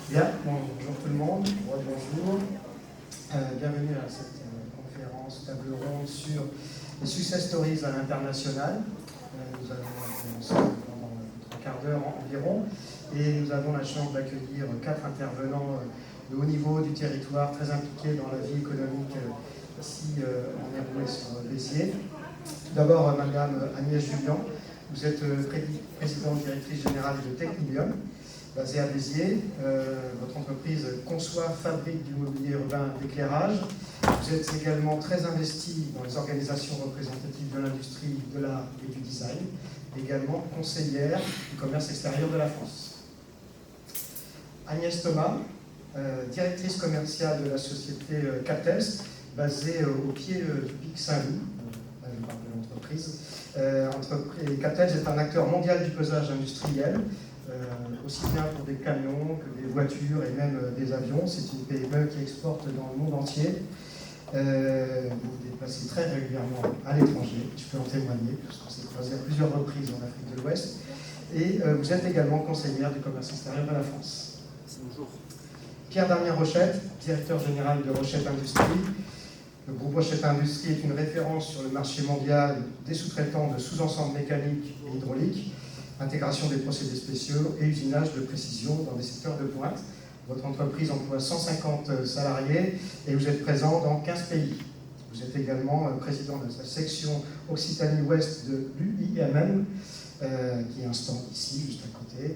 Bien, bonjour tout le monde, bonjour. Bienvenue à cette conférence table ronde sur les success stories à l'international. Nous allons commencer pendant 3 quarts d'heure environ et nous avons la chance d'accueillir 4 intervenants de haut niveau du territoire, très impliqués dans la vie économique ici en Héroué sur Béziers. Tout d'abord, Madame Agnès Jullian, vous êtes présidente directrice générale de Technilium, basée à Béziers. Votre entreprise conçoit, fabrique du mobilier urbain d'éclairage. Vous êtes également très investi dans les organisations représentatives de l'industrie, de l'art et du design, également conseillère du commerce extérieur de la France. Agnès Thomas, directrice commerciale de la société Captels, basée au pied du Pic Saint-Loup, je parle de l'entreprise. Captels est un acteur mondial du pesage industriel, aussi bien pour des camions que des voitures et même des avions. C'est une PME qui exporte dans le monde entier. Vous vous déplacez très régulièrement à l'étranger, je peux en témoigner, puisqu'on s'est croisé à plusieurs reprises en Afrique de l'Ouest. Et vous êtes également conseillère du commerce extérieur de la France. Bonjour. Pierre Damien Rochette, directeur général de Rochette Industrie. Le groupe Rochette Industrie est une référence sur le marché mondial des sous-traitants de sous-ensembles mécaniques et hydrauliques, intégration des procédés spéciaux et usinage de précision dans des secteurs de pointe. Votre entreprise emploie 150 salariés et vous êtes présent dans 15 pays. Vous êtes également président de la section Occitanie-Ouest de l'UIMM, qui est un stand ici, juste à côté.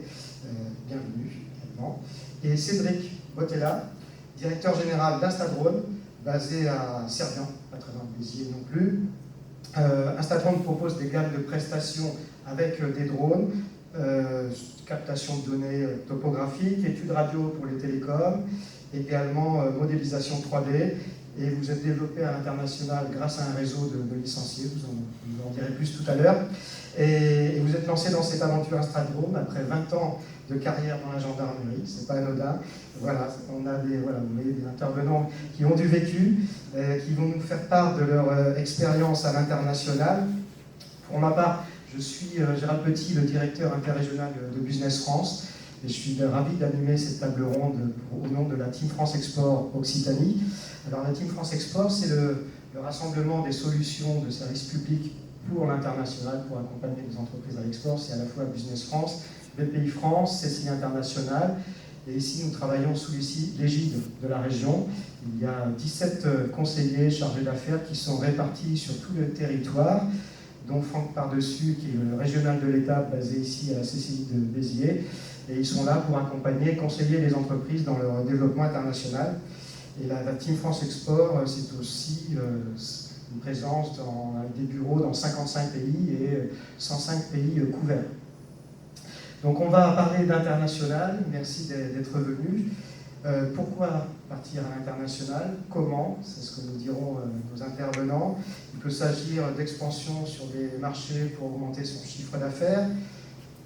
Bienvenue également. Et Cédric Botella, directeur général d'Instadrone, basé à Servian, pas très loin de Béziers non plus. Instadrone propose des gammes de prestations avec des drones, captation de données topographiques, études radio pour les télécoms, également modélisation 3D. Et vous êtes développé à l'international grâce à un réseau de licenciés, vous en direz plus tout à l'heure. Et vous êtes lancé dans cette aventure Instadrone après 20 ans de carrière dans la gendarmerie, c'est pas anodin. Voilà, on a des intervenants qui ont du vécu, qui vont nous faire part de leur expérience à l'international. Pour ma part, je suis Gérald Petit, le directeur interrégional de Business France, et je suis ravi d'animer cette table ronde au nom de la Team France Export Occitanie. Alors la Team France Export, c'est le rassemblement des solutions de services publics pour l'international, pour accompagner les entreprises à l'export. C'est à la fois Business France, BPI France, CCI International, et ici nous travaillons sous l'égide de la région. Il y a 17 conseillers chargés d'affaires qui sont répartis sur tout le territoire, dont Franck Pardessus, qui est le régional de l'État, basé ici à la CCI de Béziers. Et ils sont là pour accompagner et conseiller les entreprises dans leur développement international. Et la Team France Export, c'est aussi une présence avec des bureaux dans 55 pays et 105 pays couverts. Donc on va parler d'international. Merci d'être venu. Pourquoi partir à l'international? Comment? C'est ce que nous diront nos intervenants. Il peut s'agir d'expansion sur des marchés pour augmenter son chiffre d'affaires,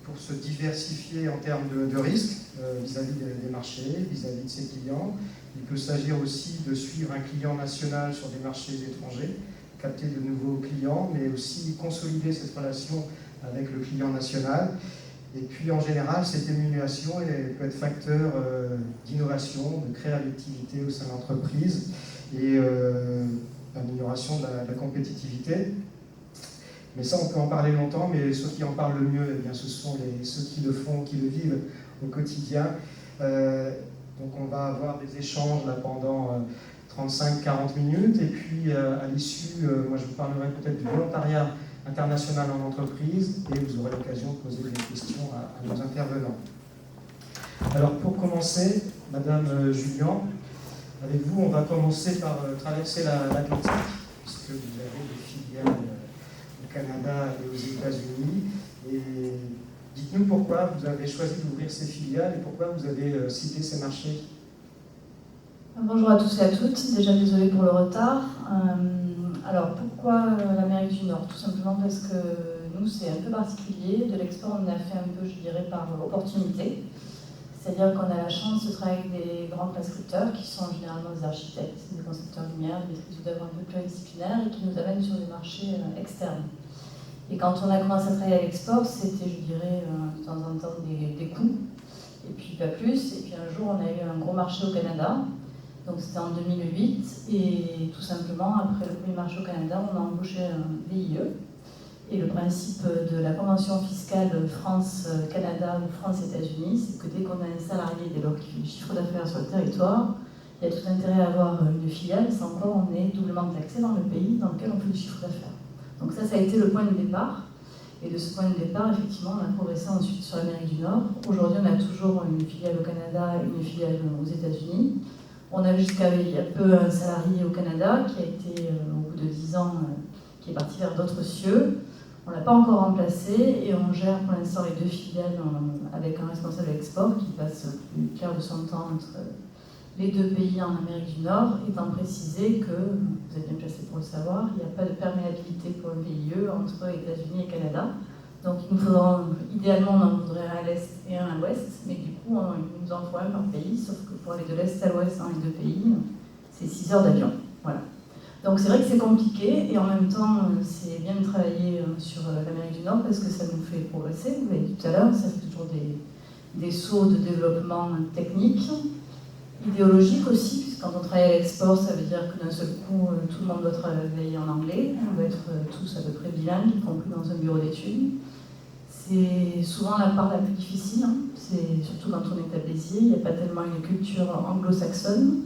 pour se diversifier en termes de risques vis-à-vis des marchés, vis-à-vis de ses clients. Il peut s'agir aussi de suivre un client national sur des marchés étrangers, capter de nouveaux clients, mais aussi consolider cette relation avec le client national. Et puis en général, cette émulation peut être facteur d'innovation, de créativité au sein de l'entreprise et d'amélioration de la compétitivité. Mais ça, on peut en parler longtemps, mais ceux qui en parlent le mieux, eh bien, ce sont ceux qui le font, qui le vivent au quotidien. Donc on va avoir des échanges là, pendant 35-40 minutes, et puis à l'issue, moi je vous parlerai peut-être du volontariat international en entreprise, et vous aurez l'occasion de poser des questions à nos intervenants. Alors pour commencer, Madame Jullian, avec vous, on va commencer par traverser l'Atlantique, puisque vous avez des filiales au Canada et aux États-Unis. Et dites-nous pourquoi vous avez choisi d'ouvrir ces filiales et pourquoi vous avez ciblé ces marchés. Bonjour à tous et à toutes, déjà désolée pour le retard. Alors pourquoi l'Amérique du Nord? Tout simplement parce que nous c'est un peu particulier, de l'export on a fait un peu je dirais par opportunité. C'est-à-dire qu'on a la chance de travailler avec des grands prescripteurs qui sont généralement des architectes, des concepteurs lumière, des maîtrises d'œuvre un peu pluridisciplinaires et qui nous amènent sur des marchés externes. Et quand on a commencé à travailler à l'export, c'était, je dirais, de temps en temps des coûts, et puis pas plus. Et puis un jour, on a eu un gros marché au Canada, donc c'était en 2008, et tout simplement, après le premier marché au Canada, on a embauché un VIE. Et le principe de la convention fiscale France-Canada ou France-États-Unis, c'est que dès qu'on a un salarié, dès lors qu'il fait du chiffre d'affaires sur le territoire, il y a tout intérêt à avoir une filiale, sans quoi on est doublement taxé dans le pays dans lequel on fait du chiffre d'affaires. Donc ça a été le point de départ. Et de ce point de départ, effectivement, on a progressé ensuite sur l'Amérique du Nord. Aujourd'hui, on a toujours une filiale au Canada et une filiale aux États-Unis. On a jusqu'à il y a peu un salarié au Canada qui a été, au bout de 10 ans, qui est parti vers d'autres cieux. On ne l'a pas encore remplacé et on gère pour l'instant les 2 filiales avec un responsable export qui passe plus clair de son temps entre les 2 pays en Amérique du Nord, étant précisé que, vous êtes bien placé pour le savoir, il n'y a pas de perméabilité pour le VIE entre États-Unis et Canada. Donc il nous faudra, idéalement on en voudrait un à l'Est et un à l'Ouest, mais du coup il nous en faut un par pays, sauf que pour aller de l'Est à l'Ouest dans les 2 pays, c'est 6 heures d'avion. Voilà. Donc c'est vrai que c'est compliqué et en même temps c'est bien de travailler sur l'Amérique du Nord parce que ça nous fait progresser, vous l'avez dit tout à l'heure, ça fait toujours des sauts de développement technique, idéologique aussi, puisque quand on travaille à l'export ça veut dire que d'un seul coup tout le monde doit travailler en anglais, on doit être tous à peu près bilingues, y compris dans un bureau d'études. C'est souvent la part la plus difficile, hein. C'est surtout quand on est à Béziers, il n'y a pas tellement une culture anglo-saxonne.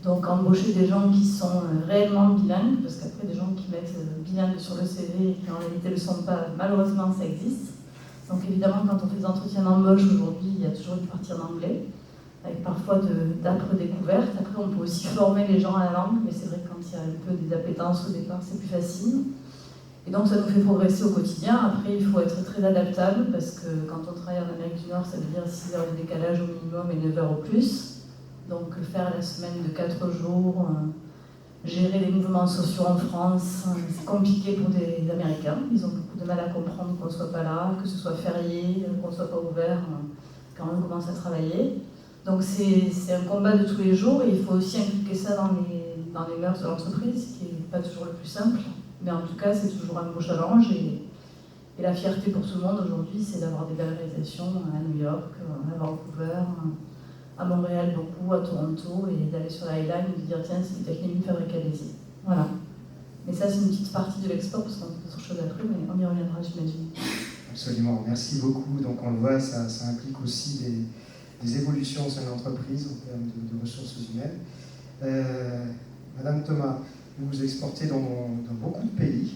Donc embaucher des gens qui sont réellement bilingues, parce qu'après des gens qui mettent bilingues sur le CV et qui en réalité ne le sont pas, malheureusement ça existe. Donc évidemment quand on fait des entretiens d'embauche aujourd'hui, il y a toujours une partie en anglais, avec parfois d'âpres découvertes. Après on peut aussi former les gens à la langue, mais c'est vrai que quand il y a un peu des appétences au départ, c'est plus facile. Et donc ça nous fait progresser au quotidien. Après il faut être très adaptable, parce que quand on travaille en Amérique du Nord, ça veut dire 6 heures de décalage au minimum et 9 heures au plus. Donc faire la semaine de 4 jours, gérer les mouvements sociaux en France, c'est compliqué pour des Américains. Ils ont beaucoup de mal à comprendre qu'on ne soit pas là, que ce soit férié, qu'on ne soit pas ouvert quand on commence à travailler. Donc c'est un combat de tous les jours et il faut aussi impliquer ça dans les mœurs de l'entreprise, ce qui n'est pas toujours le plus simple. Mais en tout cas, c'est toujours un beau challenge et la fierté pour tout le monde aujourd'hui, c'est d'avoir des belles réalisations à New York, à Vancouver, à Montréal beaucoup, à Toronto, et d'aller sur la Highline et de dire tiens, c'est une technique fabriquée à Béziers. Voilà. Mais ça, c'est une petite partie de l'export, parce qu'on a d'autres choses après, mais on y reviendra, j'imagine. Absolument, merci beaucoup. Donc on le voit, ça implique aussi des évolutions au sein de l'entreprise en termes de ressources humaines. Madame Thomas, vous exportez dans beaucoup de pays,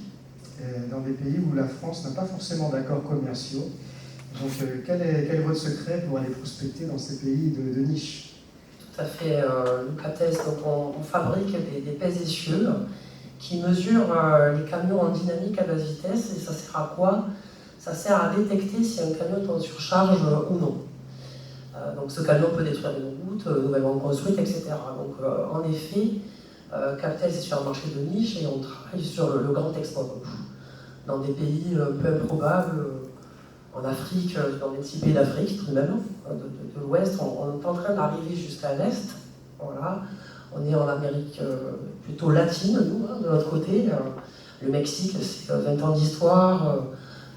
dans des pays où la France n'a pas forcément d'accords commerciaux. Donc, quel est votre secret pour aller prospecter dans ces pays de niche? Tout à fait, Lucatès. Donc, on fabrique des pèses essieux qui mesurent les camions en dynamique à basse vitesse. Et ça sert à quoi? Ça sert à détecter si un camion est en surcharge ou non. Donc, ce camion peut détruire une route nouvellement construite, etc. Donc, en effet, Captel, c'est sur un marché de niche et on travaille sur le grand export. Dans des pays peu improbables. En Afrique, dans les 6 pays d'Afrique tout de même, de l'Ouest, on est en train d'arriver jusqu'à l'Est. Voilà. On est en Amérique plutôt latine, nous, de l'autre côté. Le Mexique, c'est 20 ans d'histoire,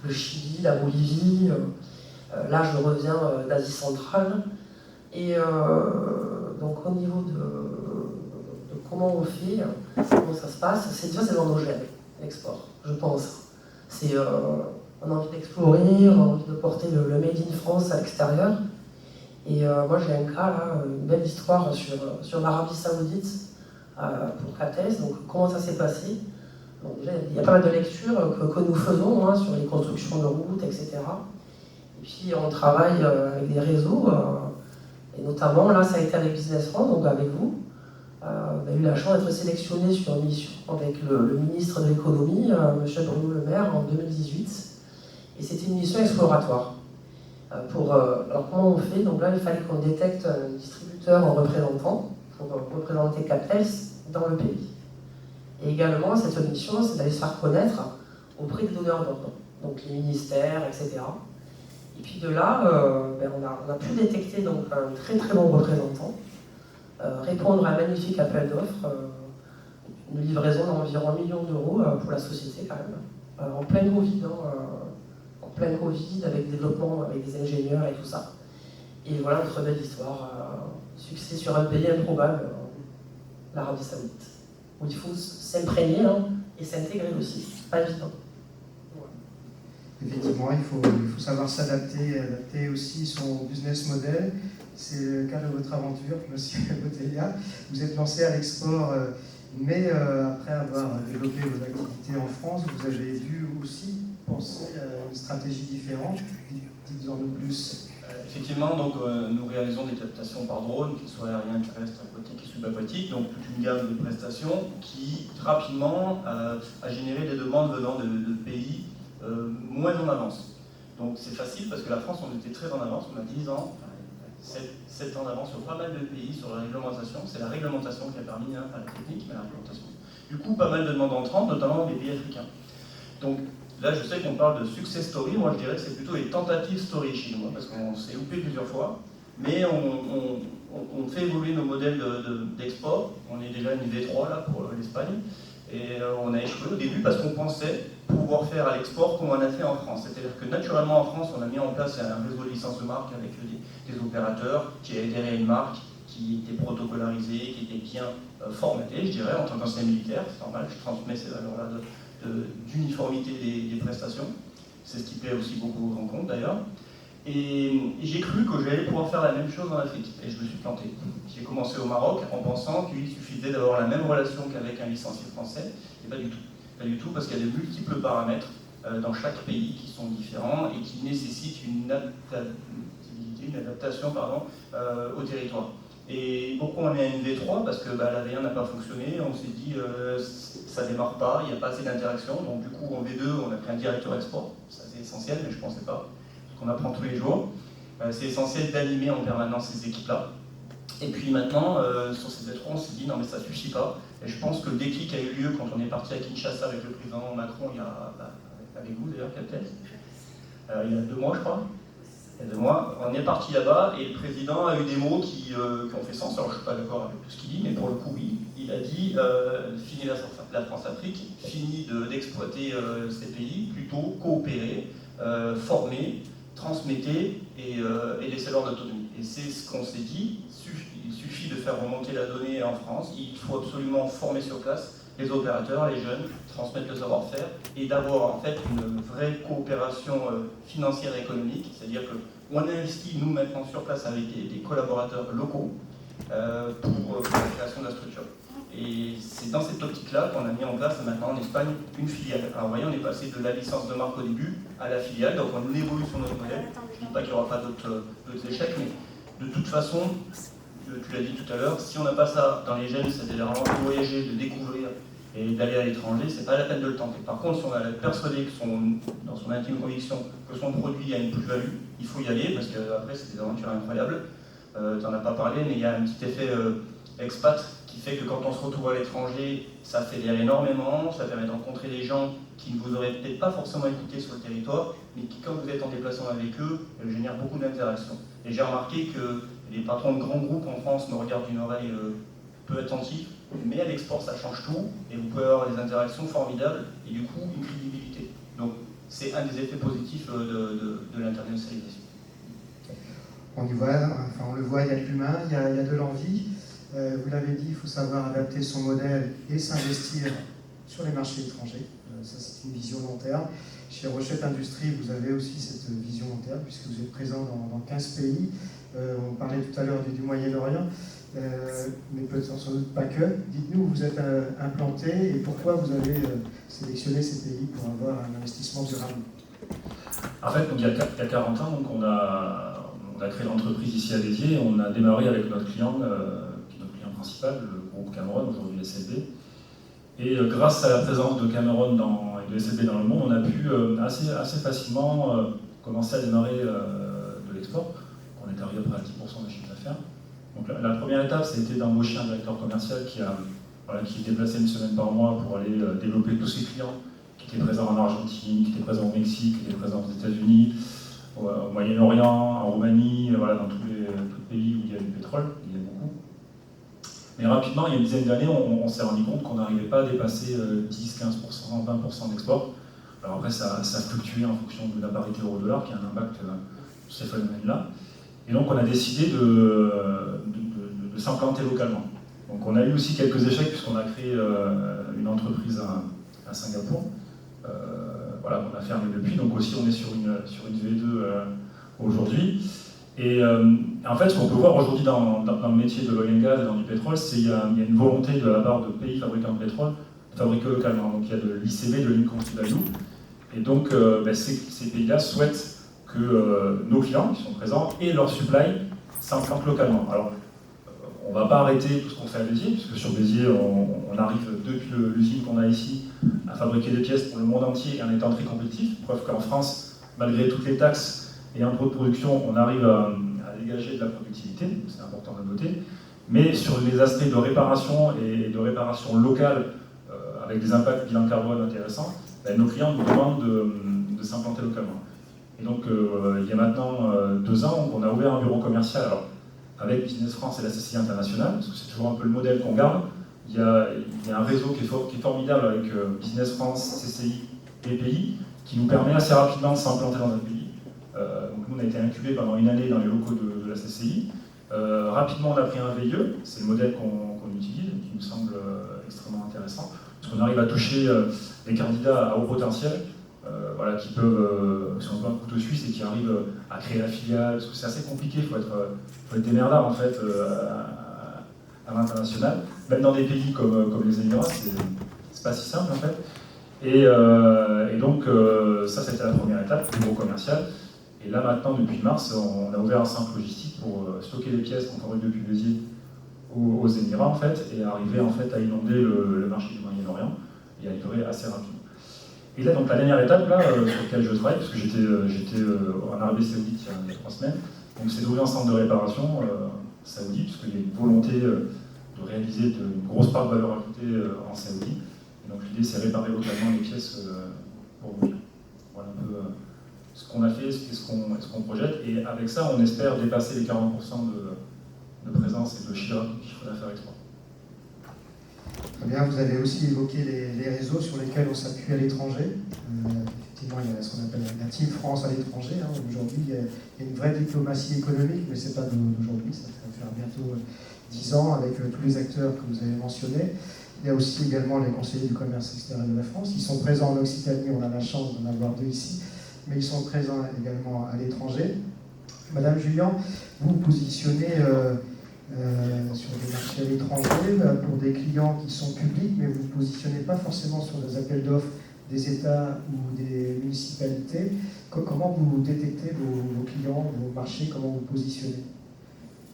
le Chili, la Bolivie. Là, je reviens d'Asie centrale. Et donc, au niveau de comment on fait, comment ça se passe, c'est déjà c'est l'endogène, l'export, je pense. On a envie d'explorer, on a envie de porter le Made in France à l'extérieur. Et moi j'ai un cas là, une belle histoire sur l'Arabie Saoudite pour Captel. Donc comment ça s'est passé? Bon, déjà il y a pas mal de lectures que nous faisons sur les constructions de routes, etc. Et puis on travaille avec des réseaux, et notamment là ça a été avec Business France, donc avec vous. On a eu la chance d'être sélectionné sur une mission avec le ministre de l'économie, M. Bruno Le Maire, en 2018. Et c'était une mission exploratoire. Alors comment on fait? Donc là, il fallait qu'on détecte un distributeur en représentant pour représenter Captel dans le pays. Et également, cette mission, c'est d'aller se faire connaître auprès des donneurs d'ordre, donc les ministères, etc. Et puis de là, on a pu détecter donc, un très très bon représentant, répondre à un magnifique appel d'offres, une livraison d'environ 1 million d'euros pour la société quand même, en plein Covid, en plein Covid, avec développement, avec des ingénieurs et tout ça. Et voilà notre belle histoire, succès sur un pays improbable, l'Arabie Saoudite, où il faut s'imprégner et s'intégrer aussi, c'est pas évident. Effectivement, il faut savoir s'adapter et adapter aussi son business model. C'est le cas de votre aventure, monsieur Botelia. Vous êtes lancé à l'export, mais après avoir développé vos activités en France, vous avez dû aussi penser à une stratégie différente. Dites-en-nous plus. Effectivement, donc, nous réalisons des captations par drone, qu'ils soient aériens, terrestres, aquatiques et subaquatiques, donc toute une gamme de prestations qui rapidement a généré des demandes venant de pays moins en avance. Donc c'est facile parce que la France, on était très en avance, on a 10 ans, 7 ans d'avance sur pas mal de pays sur la réglementation. C'est la réglementation qui a permis, pas la technique, mais la réglementation. Du coup, pas mal de demandes entrantes, notamment des pays africains. Donc là, je sais qu'on parle de success story, moi je dirais que c'est plutôt les tentatives story chez nous, parce qu'on s'est loupé plusieurs fois, mais on fait évoluer nos modèles d'export. On est déjà une V3 là pour l'Espagne, et on a échoué au début parce qu'on pensait pouvoir faire à l'export comme on a fait en France. C'est-à-dire que naturellement en France, on a mis en place un réseau de licences de marque avec des opérateurs qui adhéraient à une marque, qui était protocolarisée, qui était bien formatée, je dirais, en tant qu'ancien militaire, c'est normal, je transmets ces valeurs-là d'uniformité des prestations. C'est ce qui plaît aussi beaucoup aux rencontres d'ailleurs. Et j'ai cru que j'allais pouvoir faire la même chose en Afrique, et je me suis planté. J'ai commencé au Maroc en pensant qu'il suffisait d'avoir la même relation qu'avec un licencié français, et pas du tout. Pas du tout, parce qu'il y a de multiples paramètres dans chaque pays qui sont différents et qui nécessitent une adaptation au territoire. Et pourquoi on est à une V3? Parce que la V1 n'a pas fonctionné, on s'est dit ça démarre pas, il n'y a pas assez d'interaction, donc du coup en V2 on a pris un directeur export, ça c'est essentiel, mais je ne pensais pas, parce qu'on apprend tous les jours. C'est essentiel d'animer en permanence ces équipes-là. Et puis maintenant, sur ces V3, on s'est dit non mais ça suffit pas. Et je pense que le déclic a eu lieu quand on est parti à Kinshasa avec le président Macron, avec vous d'ailleurs, Captain, il y a 2 mois je crois. Il y a 2 mois, on est parti là-bas et le président a eu des mots qui ont fait sens. Alors je ne suis pas d'accord avec tout ce qu'il dit, mais pour le coup oui. Il a dit fini la France-Afrique, fini d'exploiter ces pays, plutôt coopérer, former, transmettez et laissez-leur l'autonomie. Et c'est ce qu'on s'est dit, il suffit de faire remonter la donnée en France, il faut absolument former sur place les opérateurs, les jeunes, transmettre le savoir-faire et d'avoir en fait une vraie coopération financière et économique, c'est-à-dire qu'on investit nous maintenant sur place avec des collaborateurs locaux pour la création de la structure. Et c'est dans cette optique-là qu'on a mis en place maintenant en Espagne une filiale. Alors vous voyez, on est passé de la licence de marque au début à la filiale, donc on évolue sur notre modèle. Je ne dis pas qu'il n'y aura pas d'autres échecs, mais de toute façon, tu l'as dit tout à l'heure, si on n'a pas ça dans les gènes, c'est-à-dire vraiment de voyager, de découvrir et d'aller à l'étranger, c'est pas la peine de le tenter. Par contre, si on a persuadé dans son intime conviction que son produit a une plus-value, il faut y aller parce qu'après c'est des aventures incroyables. Tu n'en as pas parlé, mais il y a un petit effet expat qui fait que quand on se retrouve à l'étranger, ça fédère énormément, ça permet de rencontrer des gens qui ne vous auraient peut-être pas forcément écouté sur le territoire, mais qui, quand vous êtes en déplacement avec eux, génèrent beaucoup d'interactions. Et j'ai remarqué que les patrons de grands groupes en France me regardent d'une oreille peu attentive, mais à l'export ça change tout, et vous pouvez avoir des interactions formidables, et du coup une crédibilité. Donc c'est un des effets positifs de l'internationalisation. On y voit, enfin on le voit, il y a de l'humain, il y a de l'envie. Vous l'avez dit, il faut savoir adapter son modèle et s'investir sur les marchés étrangers. Ça, c'est une vision long terme. Chez Rochette Industries, vous avez aussi cette vision long terme, puisque vous êtes présent dans 15 pays. On parlait tout à l'heure du Moyen-Orient, mais peut-être sans doute pas que. Dites-nous où vous êtes implanté et pourquoi vous avez sélectionné ces pays pour avoir un investissement durable. En fait, donc, il y a 40 ans, donc, on a créé l'entreprise ici à Béziers. On a démarré avec notre client, qui est notre client principal, le groupe Cameron, aujourd'hui SLB. Et grâce à la présence de Cameron et de SLB dans le monde, on a pu assez facilement commencer à démarrer de l'export. On est arrivé à près à 10% de chiffre d'affaires. Donc la première étape, c'était d'embaucher un directeur commercial qui est déplacé une semaine par mois pour aller développer tous ses clients qui étaient présents en Argentine, qui étaient présents au Mexique, qui étaient présents aux États-Unis, au Moyen-Orient, en Roumanie, voilà, dans tous les pays où il y a du pétrole, il y en a beaucoup. Mais rapidement, il y a une dizaine d'années, on s'est rendu compte qu'on n'arrivait pas à dépasser 10, 15%, 20% d'export. Alors après, ça fluctuait en fonction de la parité euro-dollar, qui a un impact sur ces phénomènes-là. Et donc, on a décidé de s'implanter localement. Donc, on a eu aussi quelques échecs, puisqu'on a créé une entreprise à Singapour. Voilà, qu'on a fermé depuis. Donc, aussi, on est sur une V2 aujourd'hui. Et en fait, ce qu'on peut voir aujourd'hui dans le métier de l'oil and gas et dans du pétrole, c'est qu'il y a une volonté de la part de pays fabricants de pétrole de fabriquer localement. Donc il y a de l'ICV, de l'income value. Et donc ces pays-là souhaitent que nos clients qui sont présents et leur supply s'implantent localement. Alors, on ne va pas arrêter tout ce qu'on fait à Béziers, puisque sur Béziers, on arrive depuis l'usine qu'on a ici à fabriquer des pièces pour le monde entier et en étant très compétitif. Preuve qu'en France, malgré toutes les taxes et un taux de production, on arrive à dégager de la productivité, c'est important de le noter. Mais sur les aspects de réparation et de réparation locale, avec des impacts bilan carbone intéressants, nos clients nous demandent de s'implanter localement. Et donc, il y a maintenant 2 ans, on a ouvert un bureau commercial alors, avec Business France et la CCI International, parce que c'est toujours un peu le modèle qu'on garde. Il y a un réseau qui est formidable avec Business France, CCI et pays, qui nous permet assez rapidement de s'implanter dans un pays. Donc nous, on a été incubé pendant une année dans les locaux de la CCI. Rapidement, on a pris un VIE, c'est le modèle qu'on utilise, qui nous semble extrêmement intéressant, parce qu'on arrive à toucher des candidats à haut potentiel, voilà, qui peuvent, qui sont un peu un couteau suisse et qui arrivent à créer la filiale, parce que c'est assez compliqué, il faut être démerdard en fait à l'international. Même dans des pays comme les Émirats, c'est pas si simple en fait. Et donc ça c'était la première étape, le bureau commercial. Et là maintenant, depuis mars, on a ouvert un centre logistique pour stocker les pièces qu'on fabrique depuis Béziers aux Émirats en fait, et arriver en fait à inonder le marché du Moyen-Orient et à livrer assez rapidement. Et là, donc la dernière étape là, sur laquelle je travaille, parce que j'étais en Arabie Saoudite il y a 3 semaines, donc c'est d'ouvrir un centre de réparation saoudite, parce qu'il y a une volonté de réaliser une grosse part de valeur ajoutée en Saoudie. Et donc l'idée c'est réparer localement les pièces pour nous. Voilà un peu ce qu'on a fait, ce qu'on projette, et avec ça on espère dépasser les 40% de présence et de chiffre d'affaires export. Très bien, vous avez aussi évoqué les réseaux sur lesquels on s'appuie à l'étranger. Effectivement, il y a ce qu'on appelle la Team France à l'étranger. Aujourd'hui, il y a une vraie diplomatie économique, mais ce n'est pas d'aujourd'hui, ça va faire bientôt 10 ans avec tous les acteurs que vous avez mentionnés. Il y a aussi également les conseillers du commerce extérieur de la France. Ils sont présents en Occitanie, on a la chance d'en avoir 2 ici, mais ils sont présents également à l'étranger. Madame Jullian, vous vous positionnez sur des marchés à l'étranger pour des clients qui sont publics, mais vous ne vous positionnez pas forcément sur des appels d'offres des États ou des municipalités. Comment vous détectez vos clients, vos marchés, comment vous positionnez?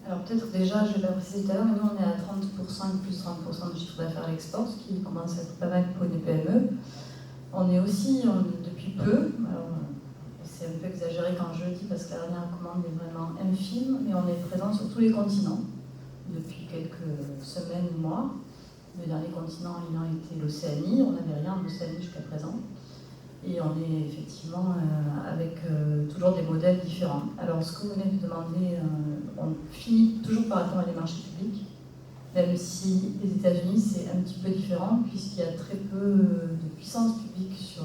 Alors peut-être déjà, je vais pas préciser tout à l'heure, mais nous on est à 30% et plus 30% de chiffre d'affaires à l'export, ce qui commence à être pas mal pour une PME. On est aussi, depuis peu, alors c'est un peu exagéré quand je le dis parce que la dernière commande est vraiment infime, mais on est présent sur tous les continents depuis quelques semaines ou mois. Le dernier continent ayant été l'Océanie, on n'avait rien en Océanie jusqu'à présent. Et on est effectivement avec toujours des modèles différents. Alors ce que vous venez de demander, on finit toujours par répondre à des marchés publics, même si les États-Unis c'est un petit peu différent, puisqu'il y a très peu de puissance publique sur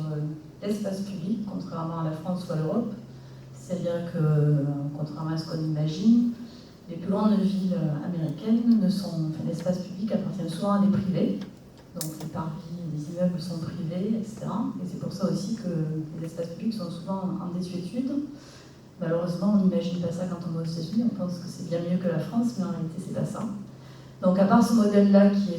l'espace public, contrairement à la France ou à l'Europe. C'est-à-dire que, contrairement à ce qu'on imagine, les plus grandes villes américaines l'espace public appartient souvent à des privés. Donc les parvis, les immeubles sont privés, etc. Et c'est pour ça aussi que les espaces publics sont souvent en désuétude. Malheureusement, on n'imagine pas ça quand on va aux États-Unis. On pense que c'est bien mieux que la France, mais en réalité, c'est pas ça. Donc à part ce modèle-là qui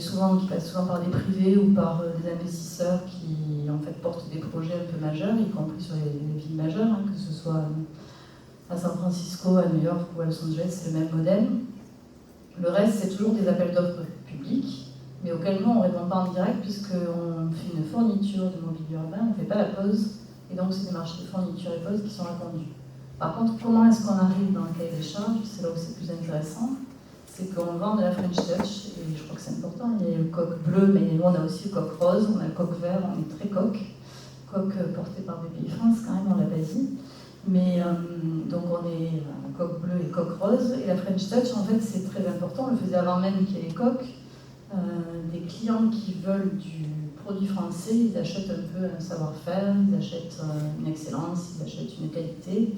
passe souvent par des privés ou par des investisseurs qui en fait portent des projets un peu majeurs, y compris sur les villes majeures, que ce soit à San Francisco, à New York ou à Los Angeles, c'est le même modèle. Le reste, c'est toujours des appels d'offres publics, mais auquel nous, on ne répond pas en direct, puisqu'on fait une fourniture de mobilier urbain, on ne fait pas la pose, et donc c'est des marchés de fourniture et pose qui sont répondus. Par contre, comment est-ce qu'on arrive dans le cahier des charges? C'est là où c'est plus intéressant, c'est qu'on vend de la French Touch, et je crois que c'est important, il y a le coq bleu, mais nous, on a aussi le coq rose, on a le coq vert, on est très coq porté par BPI France, quand même, on l'a pas dit. Mais donc on est coq bleu et coq rose. Et la French Touch, en fait, c'est très important. On le faisait avant même qu'il y ait les coqs. Des clients qui veulent du produit français, ils achètent un peu un savoir-faire, ils achètent une excellence, ils achètent une qualité.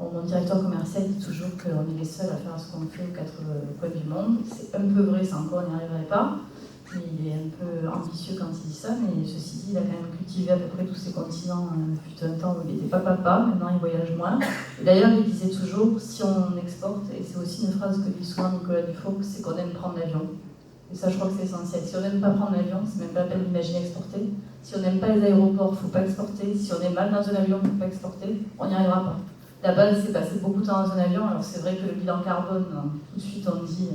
Mon directeur commercial dit toujours qu'on est les seuls à faire ce qu'on fait aux 4 coins du monde. C'est un peu vrai, ça encore, on n'y arriverait pas. Il est un peu ambitieux quand il dit ça, mais ceci dit, il a quand même cultivé à peu près tous ces continents. Fut un temps où il n'était pas papa, maintenant il voyage moins. Et d'ailleurs, il disait toujours, si on exporte, et c'est aussi une phrase que dit souvent Nicolas Dufault, c'est qu'on aime prendre l'avion. Et ça, je crois que c'est essentiel. Si on n'aime pas prendre l'avion, c'est même pas la peine d'imaginer exporter. Si on n'aime pas les aéroports, il ne faut pas exporter. Si on est mal dans un avion, il ne faut pas exporter. On n'y arrivera pas. La base, c'est passer beaucoup de temps dans un avion. Alors c'est vrai que le bilan carbone, tout de suite on dit